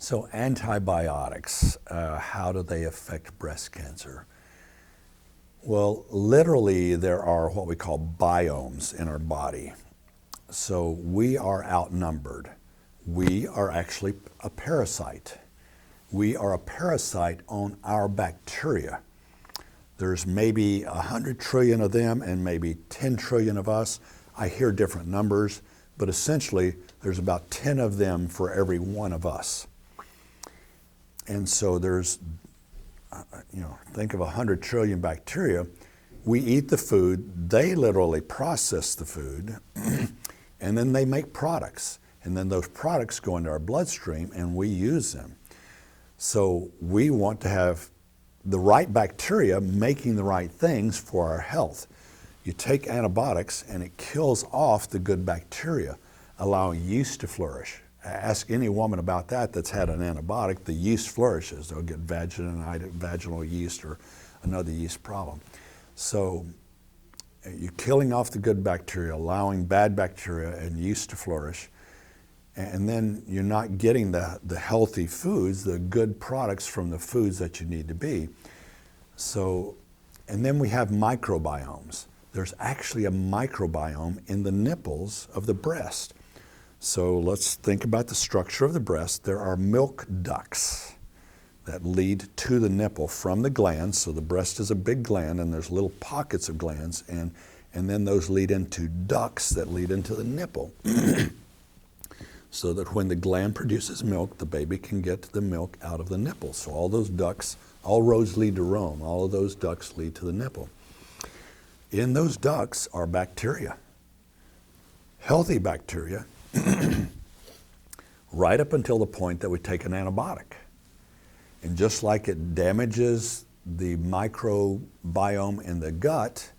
So antibiotics, how do they affect breast cancer? Well, literally there are what we call biomes in our body. So we are outnumbered. We are actually a parasite. We are a parasite on our bacteria. There's maybe 100 trillion of them and maybe 10 trillion of us. I hear different numbers, but essentially there's about 10 of them for every one of us. And so there's, think of 100 trillion bacteria. We eat the food, they literally process the food, and then they make products. And then those products go into our bloodstream and we use them. So we want to have the right bacteria making the right things for our health. You take antibiotics and it kills off the good bacteria, allowing yeast to flourish. Ask any woman about that that's had an antibiotic, the yeast flourishes. They'll get vaginal yeast or another yeast problem. So you're killing off the good bacteria, allowing bad bacteria and yeast to flourish. And then you're not getting the healthy foods, the good products from the foods that you need to be. So, and then we have microbiomes. There's actually a microbiome in the nipples of the breast. So let's think about the structure of the breast. There are milk ducts that lead to the nipple from the glands. So the breast is a big gland and there's little pockets of glands, and then those lead into ducts that lead into the nipple. So that when the gland produces milk, the baby can get the milk out of the nipple. So all those ducts, all roads lead to Rome. All of those ducts lead to the nipple. In those ducts are bacteria, healthy bacteria, right up until the point that we take an antibiotic. And just like it damages the microbiome in the gut,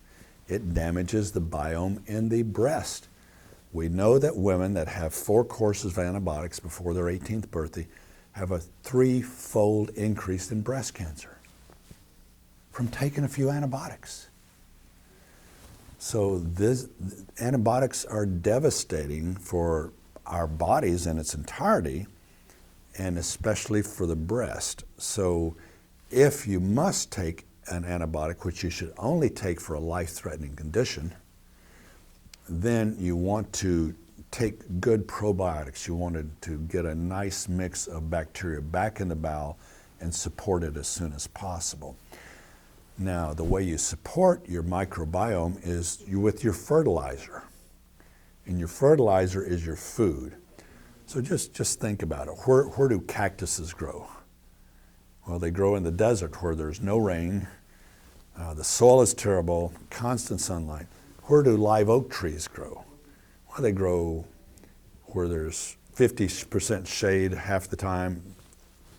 it damages the biome in the breast. We know that women that have 4 courses of antibiotics before their 18th birthday have a 3-fold increase in breast cancer from taking a few antibiotics. So antibiotics are devastating for our bodies in its entirety, and especially for the breast. So if you must take an antibiotic, which you should only take for a life-threatening condition, then you want to take good probiotics. You want to get a nice mix of bacteria back in the bowel and support it as soon as possible. Now, the way you support your microbiome is with your fertilizer. And your fertilizer is your food. So just think about it. Where do cactuses grow? Well, they grow in the desert where there's no rain, the soil is terrible, constant sunlight. Where do live oak trees grow? Well, they grow where there's 50% shade half the time,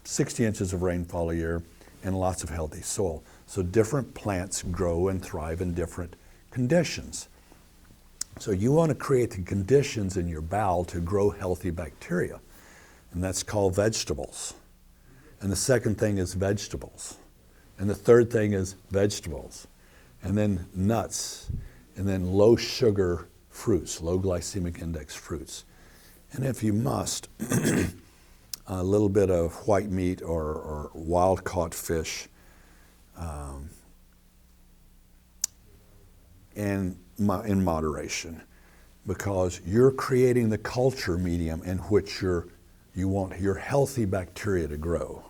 60 inches of rainfall a year, and lots of healthy soil. So different plants grow and thrive in different conditions. So you want to create the conditions in your bowel to grow healthy bacteria, and that's called vegetables. And the second thing is vegetables. And the third thing is vegetables. And then nuts. And then low sugar fruits, low glycemic index fruits. And if you must, a little bit of white meat or wild caught fish, in moderation, because you're creating the culture medium in which you want your healthy bacteria to grow.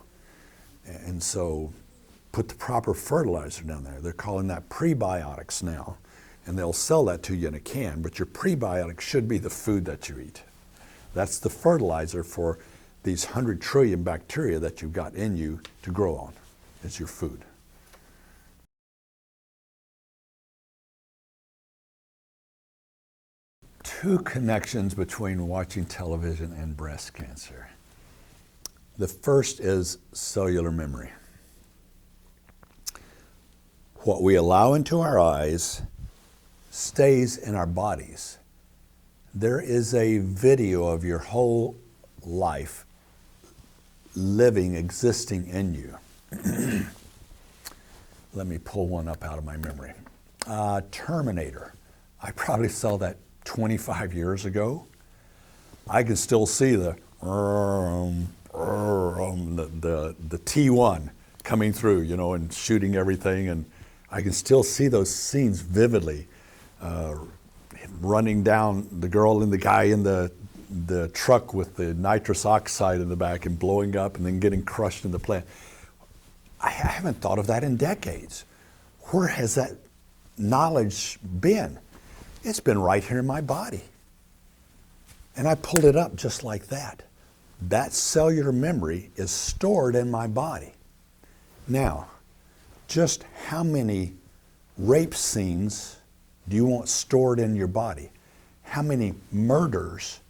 And so put the proper fertilizer down there. They're calling that prebiotics now. And they'll sell that to you in a can, but your prebiotics should be the food that you eat. That's the fertilizer for these 100 trillion bacteria that you've got in you to grow on. It's your food. Two connections between watching television and breast cancer. The first is cellular memory. What we allow into our eyes stays in our bodies. There is a video of your whole life living, existing in you. Let me pull one up out of my memory. Terminator. I probably saw that 25 years ago. I can still see the film, the T1 coming through, you know, and shooting everything, and I can still see those scenes vividly. Running down, the girl and the guy in the truck with the nitrous oxide in the back and blowing up and then getting crushed in the plant. I haven't thought of that in decades. Where has that knowledge been? It's been right here in my body. And I pulled it up just like that. That cellular memory is stored in my body. Now, just how many rape scenes do you want stored in your body? How many murders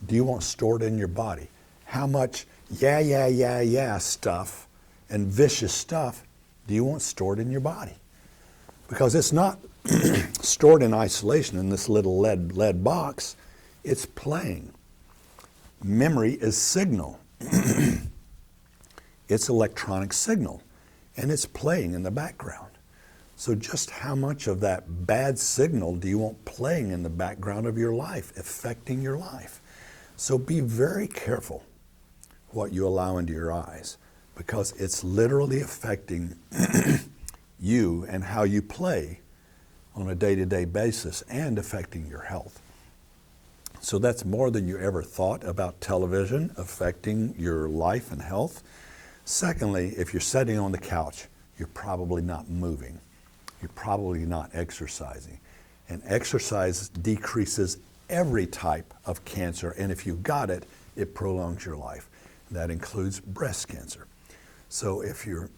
do you want stored in your body? How much yeah stuff and vicious stuff do you want stored in your body? Because it's not stored in isolation in this little lead box. It's playing. Memory is signal. It's electronic signal, and it's playing in the background. So just how much of that bad signal do you want playing in the background of your life, affecting your life? So be very careful what you allow into your eyes, because it's literally affecting you and how you play on a day-to-day basis and affecting your health. So that's more than you ever thought about television affecting your life and health. Secondly, if you're sitting on the couch, you're probably not moving. You're probably not exercising. And exercise decreases every type of cancer, and if you've got it, it prolongs your life. That includes breast cancer. So if you're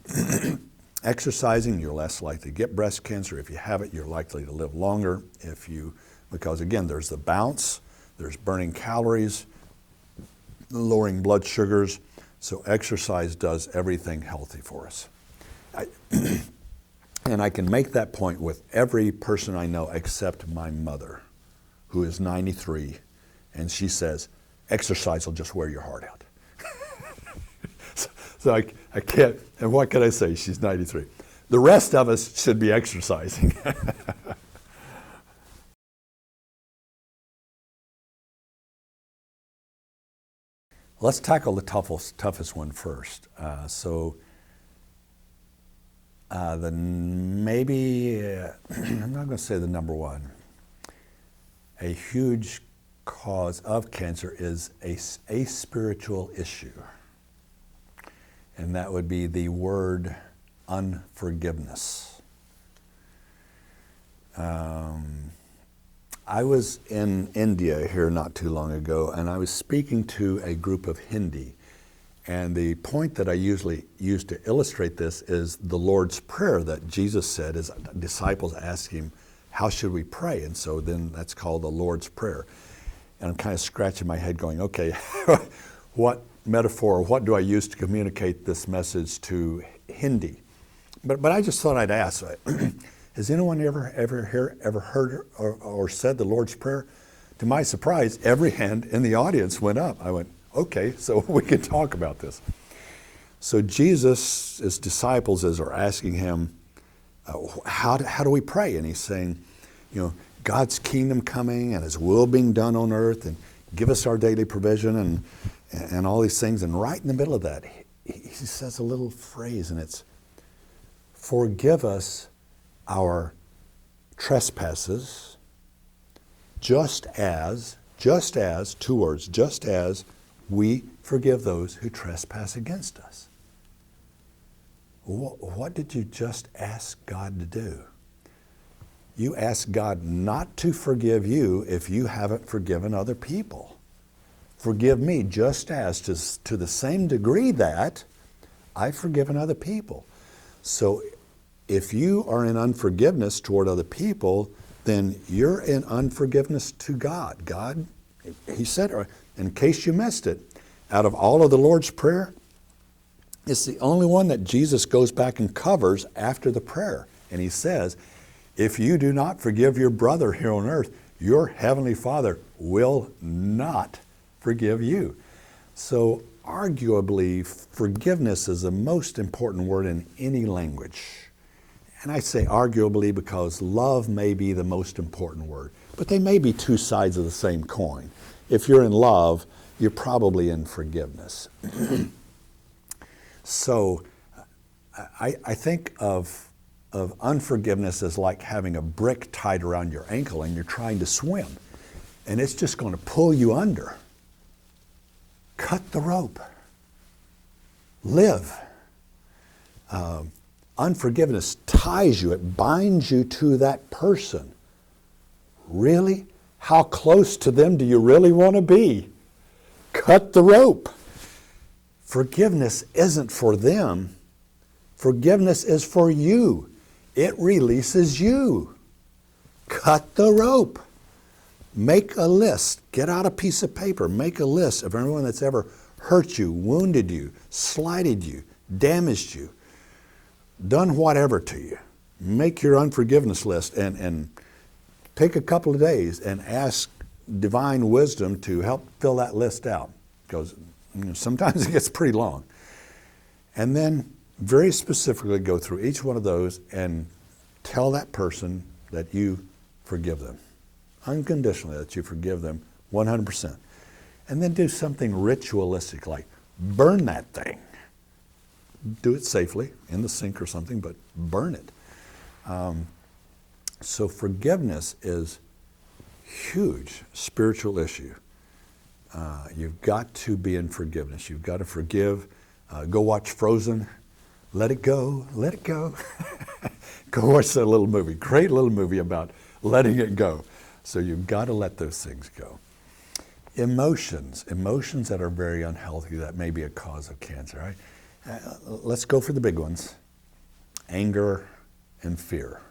exercising, you're less likely to get breast cancer. If you have it, you're likely to live longer. Because again, there's the bounce, there's burning calories, lowering blood sugars. So exercise does everything healthy for us. And I can make that point with every person I know except my mother, who is 93, and she says, exercise will just wear your heart out. So I can't, and what can I say? She's 93. The rest of us should be exercising. Let's tackle the toughest one first. I'm not going to say the number one. A huge cause of cancer is a spiritual issue. And that would be the word unforgiveness. I was in India here not too long ago, and I was speaking to a group of Hindi. And the point that I usually use to illustrate this is the Lord's Prayer that Jesus said. His disciples asked him, how should we pray? And so then that's called the Lord's Prayer. And I'm kind of scratching my head going, okay, what metaphor, what do I use to communicate this message to Hindi? But I just thought I'd ask, has anyone ever heard or said the Lord's Prayer? To my surprise, every hand in the audience went up. I went, okay, so we can talk about this. So Jesus' disciples are asking him, how do we pray? And he's saying, God's kingdom coming and his will being done on earth, and give us our daily provision and all these things. And right in the middle of that, he says a little phrase, and it's, forgive us our trespasses, just as, two words, just as we forgive those who trespass against us. What did you just ask God to do? You asked God not to forgive you if you haven't forgiven other people. Forgive me just as, to the same degree that I've forgiven other people. So if you are in unforgiveness toward other people, then you're in unforgiveness to God. God, he said, in case you missed it, out of all of the Lord's Prayer, it's the only one that Jesus goes back and covers after the prayer. And he says, if you do not forgive your brother here on earth, your heavenly Father will not forgive you. So arguably, forgiveness is the most important word in any language. And I say arguably because love may be the most important word, but they may be two sides of the same coin. If you're in love, you're probably in forgiveness. So I think of unforgiveness as like having a brick tied around your ankle and you're trying to swim, and it's just going to pull you under. Cut the rope. Live. Unforgiveness ties you, it binds you to that person. Really? How close to them do you really want to be? Cut the rope. Forgiveness isn't for them. Forgiveness is for you. It releases you. Cut the rope. Make a list. Get out a piece of paper. Make a list of everyone that's ever hurt you, wounded you, slighted you, damaged you, done whatever to you. Make your unforgiveness list and take a couple of days and ask divine wisdom to help fill that list out, because sometimes it gets pretty long. And then very specifically go through each one of those and tell that person that you forgive them, unconditionally, that you forgive them 100%. And then do something ritualistic like burn that thing. Do it safely in the sink or something, but burn it. So forgiveness is huge spiritual issue. You've got to be in forgiveness. You've got to forgive. Go watch Frozen. Let it go. Let it go. Go watch that little movie. Great little movie about letting it go. So you've got to let those things go. Emotions that are very unhealthy, that may be a cause of cancer. Right? Let's go for the big ones. Anger and fear.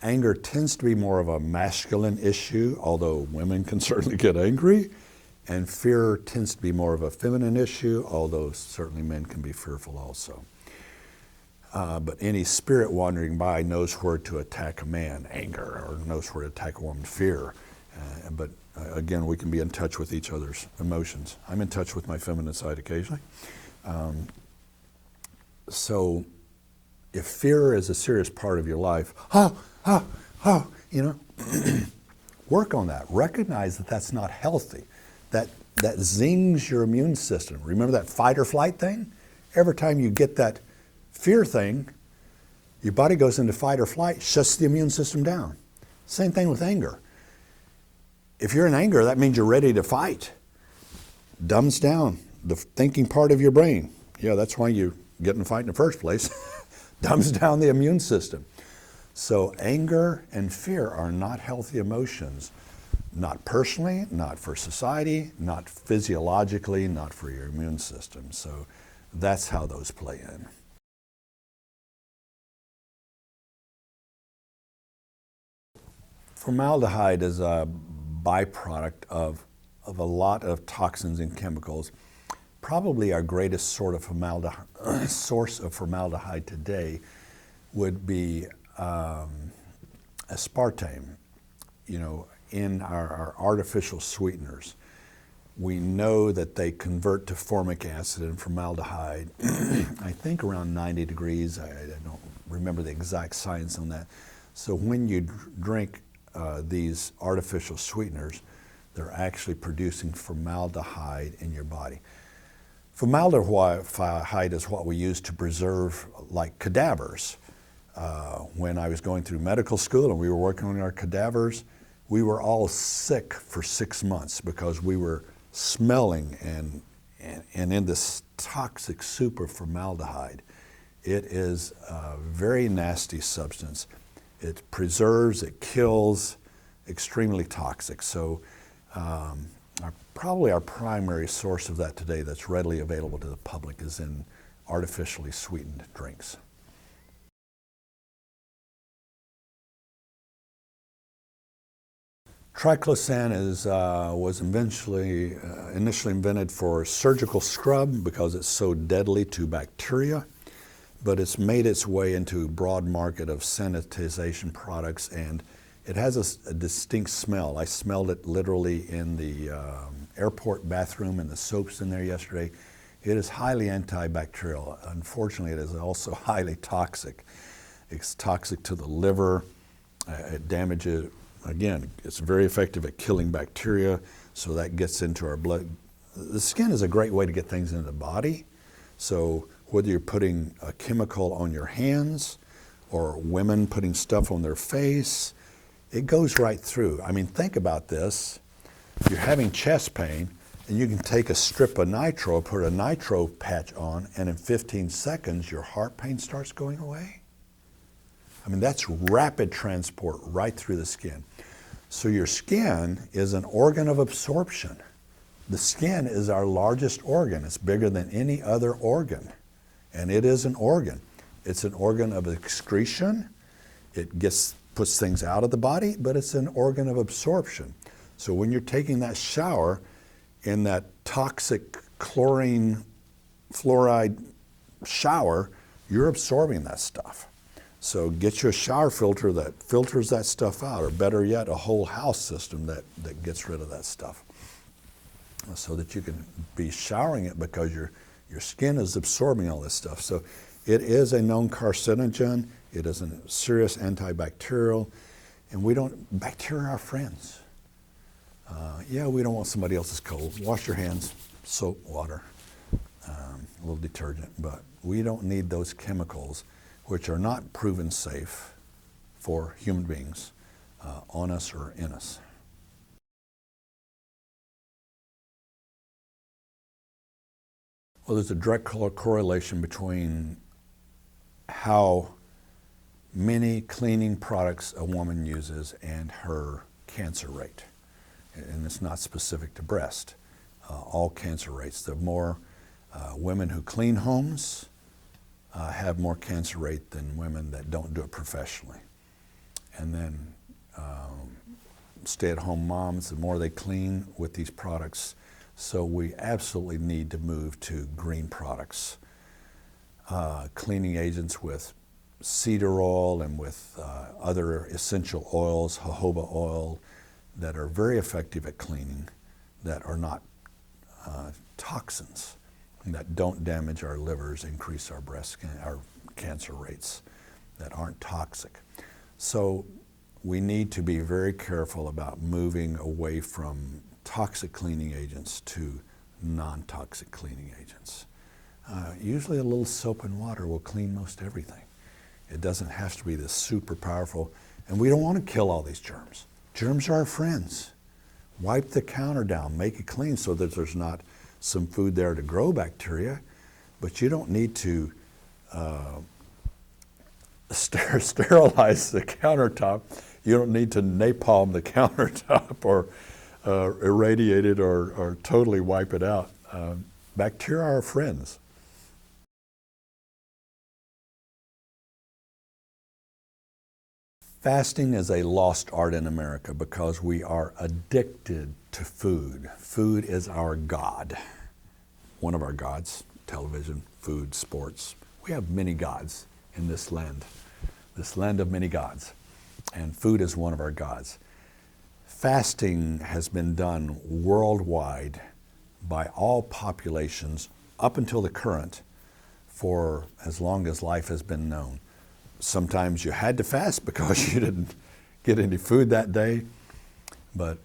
Anger tends to be more of a masculine issue, although women can certainly get angry. And fear tends to be more of a feminine issue, although certainly men can be fearful also. But any spirit wandering by knows where to attack a man, anger, or knows where to attack a woman, fear. But again, we can be in touch with each other's emotions. I'm in touch with my feminine side occasionally. So if fear is a serious part of your life, work on that. Recognize that that's not healthy. That zings your immune system. Remember that fight or flight thing? Every time you get that fear thing, your body goes into fight or flight, shuts the immune system down. Same thing with anger. If you're in anger, that means you're ready to fight. Dumbs down the thinking part of your brain. Yeah, that's why you get in a fight in the first place. Dumbs down the immune system. So anger and fear are not healthy emotions. Not personally, not for society, not physiologically, not for your immune system. So that's how those play in. Formaldehyde is a byproduct of a lot of toxins and chemicals. Probably our greatest source of formaldehyde today would be aspartame, in our artificial sweeteners. We know that they convert to formic acid and formaldehyde, I think around 90 degrees. I don't remember the exact science on that. So when you drink these artificial sweeteners, they're actually producing formaldehyde in your body. Formaldehyde is what we use to preserve like cadavers. When I was going through medical school and we were working on our cadavers, we were all sick for 6 months because we were smelling and in this toxic soup of formaldehyde. It is a very nasty substance. It preserves, it kills, extremely toxic. So probably our primary source of that today that's readily available to the public is in artificially sweetened drinks. Triclosan was initially invented for surgical scrub because it's so deadly to bacteria, but it's made its way into a broad market of sanitization products, and it has a distinct smell. I smelled it literally in the airport bathroom and the soaps in there yesterday. It is highly antibacterial. Unfortunately, it is also highly toxic. It's toxic to the liver. It damages. Again, it's very effective at killing bacteria. So that gets into our blood. The skin is a great way to get things into the body. So whether you're putting a chemical on your hands or women putting stuff on their face, it goes right through. I mean, think about this. You're having chest pain, and you can take a strip of nitro, put a nitro patch on, and in 15 seconds, your heart pain starts going away. I mean, that's rapid transport right through the skin. So your skin is an organ of absorption. The skin is our largest organ. It's bigger than any other organ. And it is an organ. It's an organ of excretion. It puts things out of the body, but it's an organ of absorption. So when you're taking that shower in that toxic chlorine fluoride shower, you're absorbing that stuff. So get you a shower filter that filters that stuff out, or better yet, a whole house system that gets rid of that stuff, so that you can be showering it because your skin is absorbing all this stuff. So it is a known carcinogen. It is a serious antibacterial, and bacteria are our friends. Yeah, we don't want somebody else's cold. Wash your hands, soap, water, a little detergent, but we don't need those chemicals which are not proven safe for human beings on us or in us. Well, there's a direct correlation between how many cleaning products a woman uses and her cancer rate. And it's not specific to breast. All cancer rates. The more women who clean homes have more cancer rate than women that don't do it professionally. And then stay-at-home moms, the more they clean with these products. So we absolutely need to move to green products. Cleaning agents with cedar oil and with other essential oils, jojoba oil, that are very effective at cleaning, that are not toxins, that don't damage our livers, increase our cancer rates, that aren't toxic. So we need to be very careful about moving away from toxic cleaning agents to non-toxic cleaning agents. Usually a little soap and water will clean most everything. It doesn't have to be this super powerful, and we don't want to kill all these germs. Germs are our friends. Wipe the counter down, make it clean so that there's not some food there to grow bacteria, but you don't need to sterilize the countertop. You don't need to napalm the countertop or irradiate it or totally wipe it out. Bacteria are our friends. Fasting is a lost art in America because we are addicted to food. Food is our God. One of our gods, television, food, sports. We have many gods in this land of many gods. And food is one of our gods. Fasting has been done worldwide by all populations up until the current for as long as life has been known. Sometimes you had to fast because you didn't get any food that day, but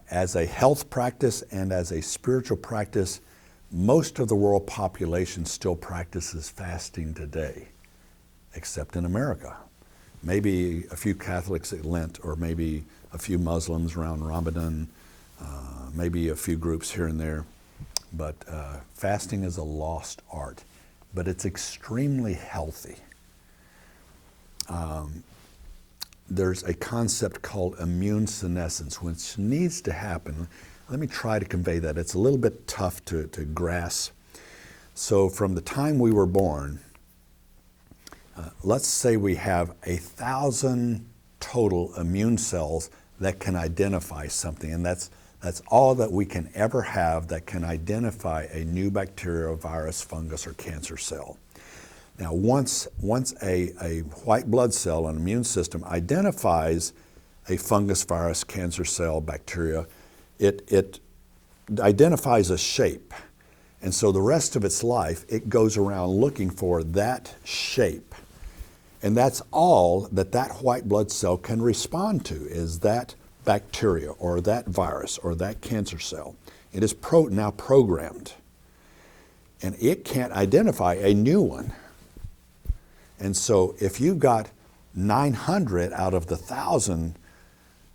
as a health practice and as a spiritual practice, most of the world population still practices fasting today, except in America. Maybe a few Catholics at Lent, or maybe a few Muslims around Ramadan, maybe a few groups here and there, but fasting is a lost art, but it's extremely healthy. There's a concept called immune senescence, which needs to happen. Let me try to convey that. It's a little bit tough to grasp. So from the time we were born, let's say we have 1,000 total immune cells that can identify something, and that's all that we can ever have that can identify a new bacteria, virus, fungus, or cancer cell. Now, once a white blood cell, an immune system, identifies a fungus, virus, cancer cell, bacteria, it identifies a shape. And so the rest of its life, it goes around looking for that shape. And that's all that white blood cell can respond to, is that bacteria or that virus or that cancer cell. It is now programmed, and it can't identify a new one. And so if you've got 900 out of the 1,000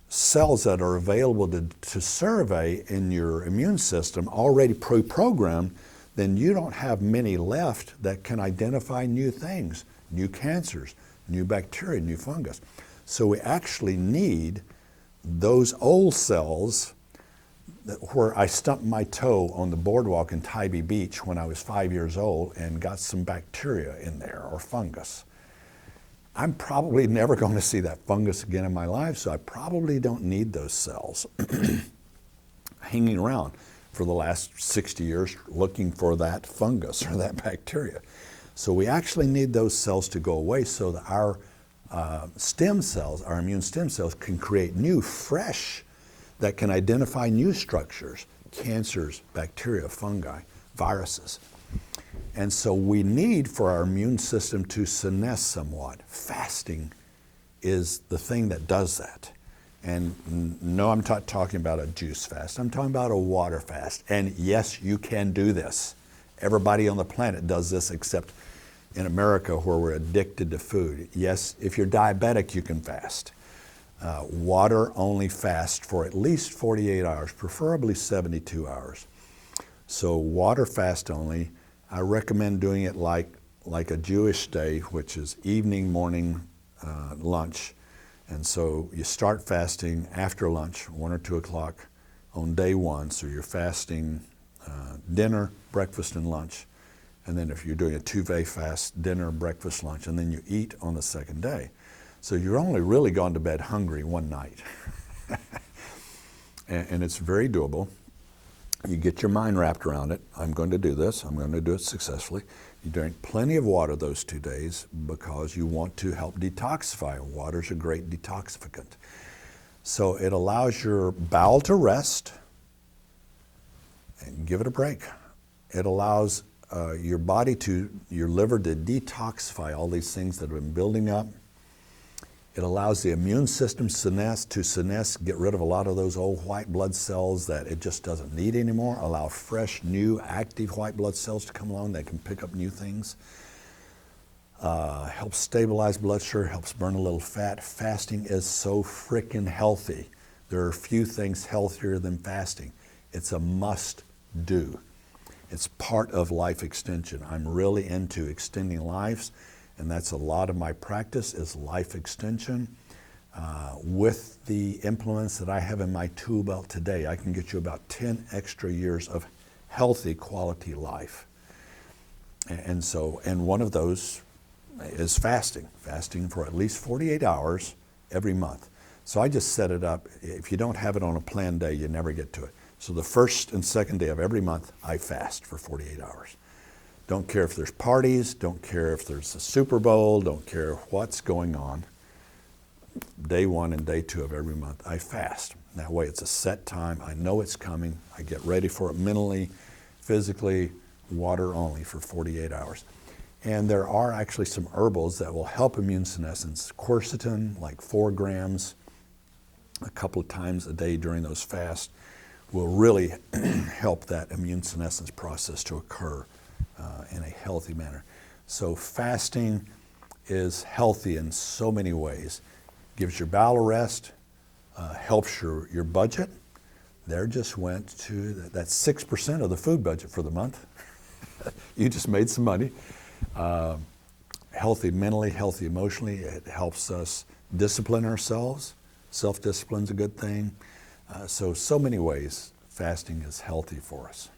cells that are available to survey in your immune system already pre-programmed, then you don't have many left that can identify new things, new cancers, new bacteria, new fungus. So we actually need those old cells where I stumped my toe on the boardwalk in Tybee Beach when I was 5 years old and got some bacteria in there or fungus. I'm probably never going to see that fungus again in my life, so I probably don't need those cells hanging around for the last 60 years looking for that fungus or that bacteria. So we actually need those cells to go away so that our stem cells, our immune stem cells, can create new, fresh, that can identify new structures, cancers, bacteria, fungi, viruses. And so we need for our immune system to senesce somewhat. Fasting is the thing that does that. And no, I'm not talking about a juice fast. I'm talking about a water fast. And yes, you can do this. Everybody on the planet does this except in America where we're addicted to food. Yes, if you're diabetic, you can fast. Water only fast for at least 48 hours, preferably 72 hours. So water fast only. I recommend doing it like a Jewish day, which is evening, morning, lunch. And so you start fasting after lunch, 1 or 2 o'clock on day one. So you're fasting dinner, breakfast, and lunch. And then if you're doing a 2-day fast, dinner, breakfast, lunch, and then you eat on the second day. So you're only really gone to bed hungry one night. and it's very doable. You get your mind wrapped around it. I'm going to do this. I'm going to do it successfully. You drink plenty of water those 2 days because you want to help detoxify. Water's a great detoxificant. So it allows your bowel to rest and give it a break. It allows your body your liver to detoxify all these things that have been building up. It allows the immune system to senesce, get rid of a lot of those old white blood cells that it just doesn't need anymore, allow fresh, new, active white blood cells to come along that can pick up new things. Helps stabilize blood sugar, helps burn a little fat. Fasting is so freaking healthy. There are few things healthier than fasting. It's a must do. It's part of life extension. I'm really into extending lives. And that's a lot of my practice is life extension. With the implements that I have in my tool belt today, I can get you about 10 extra years of healthy quality life. And one of those is fasting for at least 48 hours every month. So I just set it up. If you don't have it on a planned day, you never get to it. So the first and second day of every month, I fast for 48 hours. Don't care if there's parties, don't care if there's a Super Bowl, don't care what's going on. Day 1 and day 2 of every month, I fast. That way it's a set time. I know it's coming. I get ready for it mentally, physically, water only for 48 hours. And there are actually some herbals that will help immune senescence. Quercetin, like 4 grams, a couple of times a day during those fasts, will really help that immune senescence process to occur in a healthy manner. So fasting is healthy in so many ways. Gives your bowel a rest, helps your budget. There just went to, that's 6% of the food budget for the month. You just made some money. Healthy mentally, healthy emotionally. It helps us discipline ourselves. Self-discipline's a good thing. So many ways fasting is healthy for us.